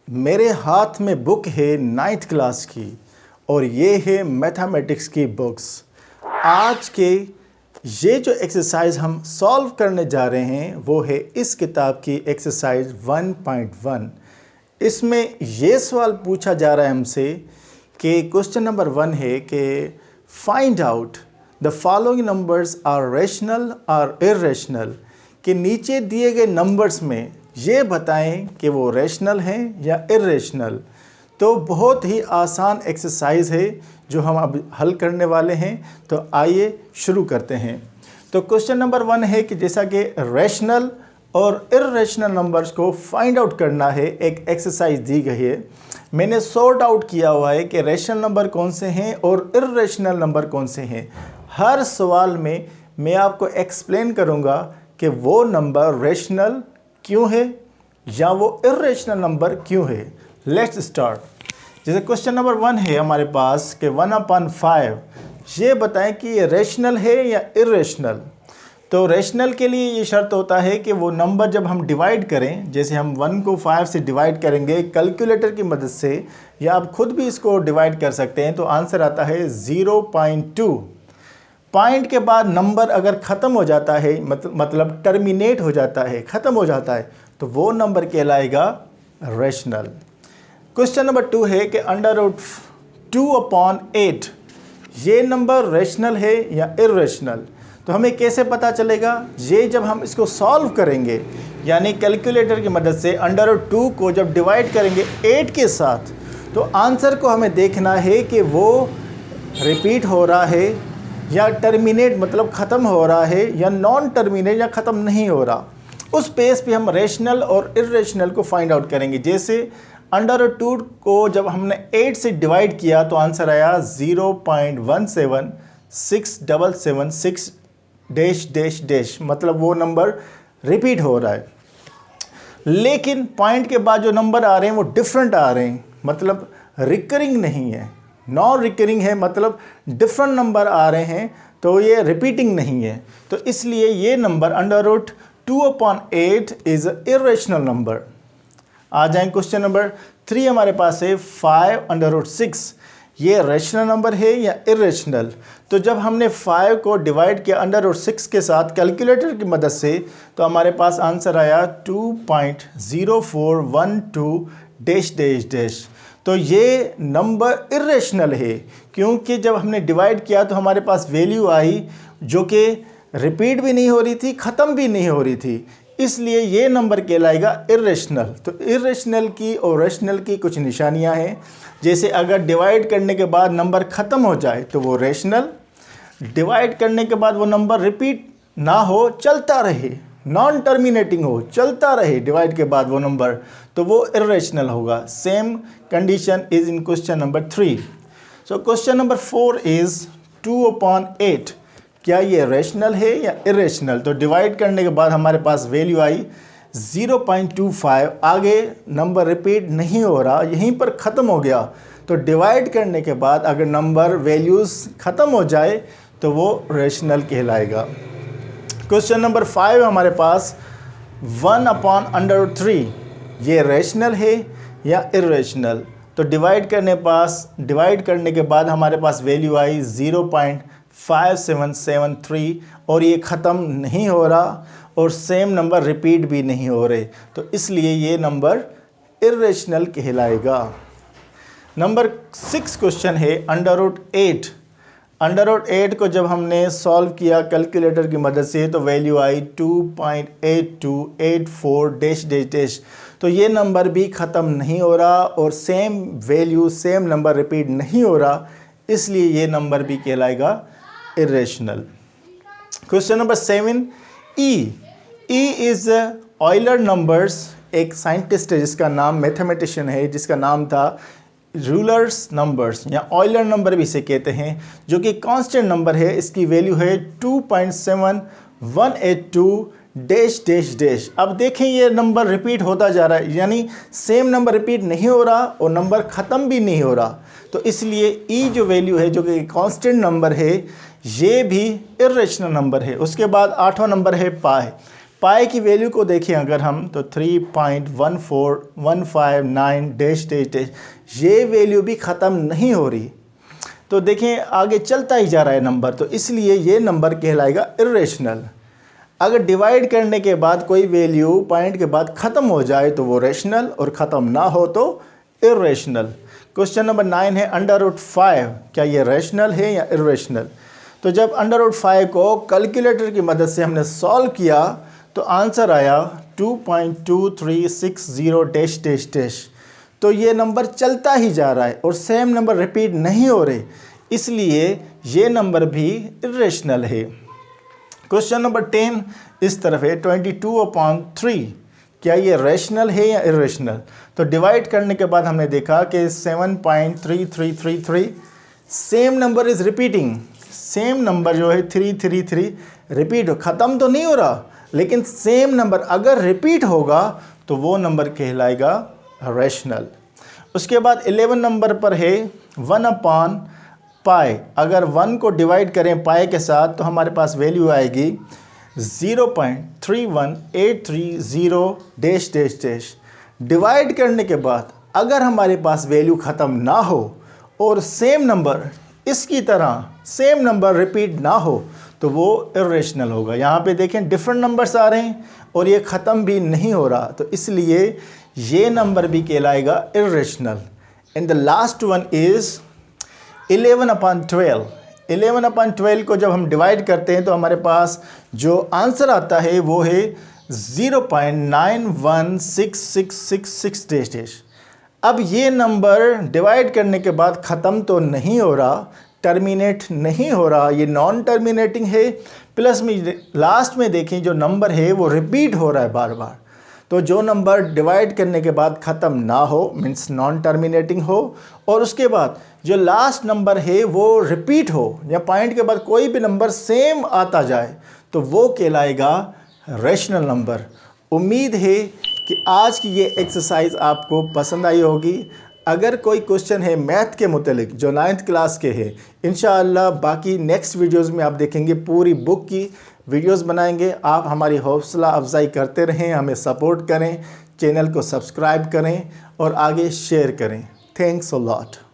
मेरे हाथ में बुक है 9th क्लास की और ये है मैथमेटिक्स की बुक्स। आज के ये जो एक्सरसाइज हम सॉल्व करने जा रहे हैं वो है इस किताब की एक्सरसाइज 1.1। इसमें ये सवाल पूछा जा रहा है हमसे कि क्वेश्चन नंबर 1 है कि find out the following numbers are rational और इर्रेशनल, कि नीचे दिए गए नंबर्स में ये बताएं कि वो रेशनल हैं या इर्रेशनल। तो बहुत ही आसान एक्सरसाइज है जो हम अब हल करने वाले हैं। तो आइए शुरू करते हैं। तो क्वेश्चन नंबर 1 है कि जैसा कि रेशनल और इर्रेशनल नंबर्स को फाइंड आउट करना है, एक एक्सरसाइज दी गई है। मैंने सॉर्ट आउट किया हुआ है कि रेशनल नंबर कौन से हैं और इर्रेशनल नंबर कौन से हैं। हर सवाल में मैं आपको एक्सप्लेन करूंगा कि वो नंबर रेशनल क्यों है या वो इर्रेशनल नंबर क्यों है। Let's start. जैसे क्वेश्चन नंबर 1 है हमारे पास कि 1/5, ये बताएं कि ये रेशनल है या इर्रेशनल। तो रेशनल के लिए ये शर्त होता है कि वो नंबर जब हम डिवाइड करें, जैसे हम 1 को 5 से डिवाइड करेंगे कैलकुलेटर की मदद से, या आप खुद भी इसको डिवाइड कर सकते हैं, तो आंसर आता है 0.2। पॉइंट के बाद नंबर अगर ख़त्म हो जाता है, मतलब टर्मिनेट हो जाता है, ख़त्म हो जाता है, तो वो नंबर कहलाएगा रेशनल। क्वेश्चन नंबर 2 है कि √2/8 ये नंबर रेशनल है या इर्रेशनल। तो हमें कैसे पता चलेगा? ये जब हम इसको सॉल्व करेंगे, यानी कैलकुलेटर की मदद से √2 को जब डिवाइड करेंगे 8 के साथ, तो आंसर को हमें देखना है कि वो रिपीट हो रहा है या टर्मिनेट मतलब ख़त्म हो रहा है, या नॉन टर्मिनेट या ख़त्म नहीं हो रहा। उस पेज पे हम रेशनल और इर्रेशनल को फाइंड आउट करेंगे। जैसे √2 को जब हमने 8 से डिवाइड किया तो आंसर आया 0.17677 डैश डैश डैश, मतलब वो नंबर रिपीट हो रहा है। लेकिन पॉइंट के बाद जो नंबर आ रहे हैं वो डिफरेंट आ रहे हैं, मतलब रिकरिंग नहीं है, नॉन रिकरिंग है, मतलब डिफरेंट नंबर आ रहे हैं, तो ये रिपीटिंग नहीं है। तो इसलिए ये नंबर √2/8 इज इर्रेशनल नंबर। आ जाएं क्वेश्चन नंबर 3 हमारे पास है 5/6। ये रेशनल नंबर है या इर्रेशनल। तो जब हमने 5 को डिवाइड किया √6 के साथ कैलकुलेटर की मदद से, तो हमारे पास आंसर आया 2.0412 डैश डैश डैश। तो ये नंबर इर्रेशनल है, क्योंकि जब हमने डिवाइड किया तो हमारे पास वैल्यू आई जो कि रिपीट भी नहीं हो रही थी, ख़त्म भी नहीं हो रही थी, इसलिए ये नंबर कहलाएगा इर्रेशनल। तो इर्रेशनल की और रेशनल की कुछ निशानियां हैं। जैसे अगर डिवाइड करने के बाद नंबर ख़त्म हो जाए तो वो रेशनल, डिवाइड करने के बाद वो नंबर रिपीट ना हो, चलता रहे, नॉन टर्मिनेटिंग हो, चलता रहे डिवाइड के बाद वो नंबर, तो वो इर्रेशनल होगा। Same condition is in question number 3। So question number 4 is 2/8। क्या ये रेशनल है या इर्रेशनल? तो डिवाइड करने के बाद हमारे पास वैल्यू आई 0.25, आगे नंबर रिपीट नहीं हो रहा, यहीं पर ख़त्म हो गया। तो डिवाइड करने के बाद अगर नंबर वैल्यूज़ ख़त्म हो जाए तो वो रेशनल कहलाएगा। क्वेश्चन नंबर 5 हमारे पास 1/3, ये रेशनल है या इर्रेशनल। तो डिवाइड करने के बाद हमारे पास वैल्यू आई 0.5773 और ये ख़त्म नहीं हो रहा और सेम नंबर रिपीट भी नहीं हो रहे, तो इसलिए ये नंबर इर्रेशनल कहलाएगा। नंबर 6 क्वेश्चन है √8। √8 को जब हमने सॉल्व किया कैलकुलेटर की मदद से तो वैल्यू आई 2.8284 डैश डैश डैश। तो ये नंबर भी ख़त्म नहीं हो रहा और same value same number repeat नहीं हो रहा, इसलिए ये नंबर भी कहलाएगा irrational. Question number 7 E is Euler numbers. एक साइंटिस्ट है जिसका नाम, मैथमेटिशियन है जिसका नाम था रूलर्स नंबर्स या ऑयलर नंबर भी इसे कहते हैं, जो कि कांस्टेंट नंबर है। इसकी वैल्यू है 2.7182 डैश डैश डैश। अब देखें ये नंबर रिपीट होता जा रहा है, यानी सेम नंबर रिपीट नहीं हो रहा और नंबर ख़त्म भी नहीं हो रहा, तो इसलिए ई जो वैल्यू है जो कि कांस्टेंट नंबर है, ये भी इर्रेशनल नंबर है। उसके बाद 8वां नंबर है पाई। पाई की वैल्यू को देखें अगर हम तो 3.14159 डैश डैश डैश, ये वैल्यू भी ख़त्म नहीं हो रही। तो देखें आगे चलता ही जा रहा है नंबर, तो इसलिए ये नंबर कहलाएगा इर्रेशनल। अगर डिवाइड करने के बाद कोई वैल्यू पॉइंट के बाद ख़त्म हो जाए तो वो रेशनल, और ख़त्म ना हो तो इर्रेशनल। क्वेश्चन नंबर 9 है √5, क्या ये रेशनल है या इर्रेशनल? तो जब √5 को कैलकुलेटर की मदद से हमने सॉल्व किया तो आंसर आया 2.2360 डैश डैश डैश। तो ये नंबर चलता ही जा रहा है और सेम नंबर रिपीट नहीं हो रहे, इसलिए ये नंबर भी इर्रेशनल है। क्वेश्चन नंबर 10 इस तरफ है 22/3, क्या ये रेशनल है या इर्रेशनल? तो डिवाइड करने के बाद हमने देखा कि 7.3333, same number is repeating, same number जो है 333 रिपीट हो, ख़त्म तो नहीं हो रहा, लेकिन सेम नंबर अगर रिपीट होगा तो वो नंबर कहलाएगा रेशनल। उसके बाद 11 नंबर पर है 1/पाई। अगर 1 को डिवाइड करें पाई के साथ तो हमारे पास वैल्यू आएगी 0.31830 डैश डैश डैश। डिवाइड करने के बाद अगर हमारे पास वैल्यू ख़त्म ना हो और सेम नंबर इसकी तरह सेम नंबर रिपीट ना हो तो वो इर्रेशनल होगा। यहाँ पे देखें डिफरेंट नंबर्स आ रहे हैं और ये ख़त्म भी नहीं हो रहा, तो इसलिए ये नंबर भी कहलाएगा irrational. And the last one is 11/12। 11/12 को जब हम डिवाइड करते हैं तो हमारे पास जो आंसर आता है वो है 0.916666 डैश डैश। अब ये नंबर डिवाइड करने के बाद ख़त्म तो नहीं हो रहा, टर्मिनेट नहीं हो रहा, ये नॉन टर्मिनेटिंग है, प्लस में लास्ट में देखें जो नंबर है वो रिपीट हो रहा है बार बार। तो जो नंबर डिवाइड करने के बाद ख़त्म ना हो मीन्स नॉन टर्मिनेटिंग हो, और उसके बाद जो लास्ट नंबर है वो रिपीट हो या पॉइंट के बाद कोई भी नंबर सेम आता जाए तो वो कहलाएगा रेशनल नंबर। उम्मीद है कि आज की ये एक्सरसाइज आपको पसंद आई होगी। अगर कोई क्वेश्चन है मैथ के मुतालिक जो 9th क्लास के हैं, इंशाअल्लाह बाकी नेक्स्ट वीडियोस में आप देखेंगे, पूरी बुक की वीडियोस बनाएंगे। आप हमारी हौसला अफजाई करते रहें, हमें सपोर्ट करें, चैनल को सब्सक्राइब करें और आगे शेयर करें। Thanks a lot.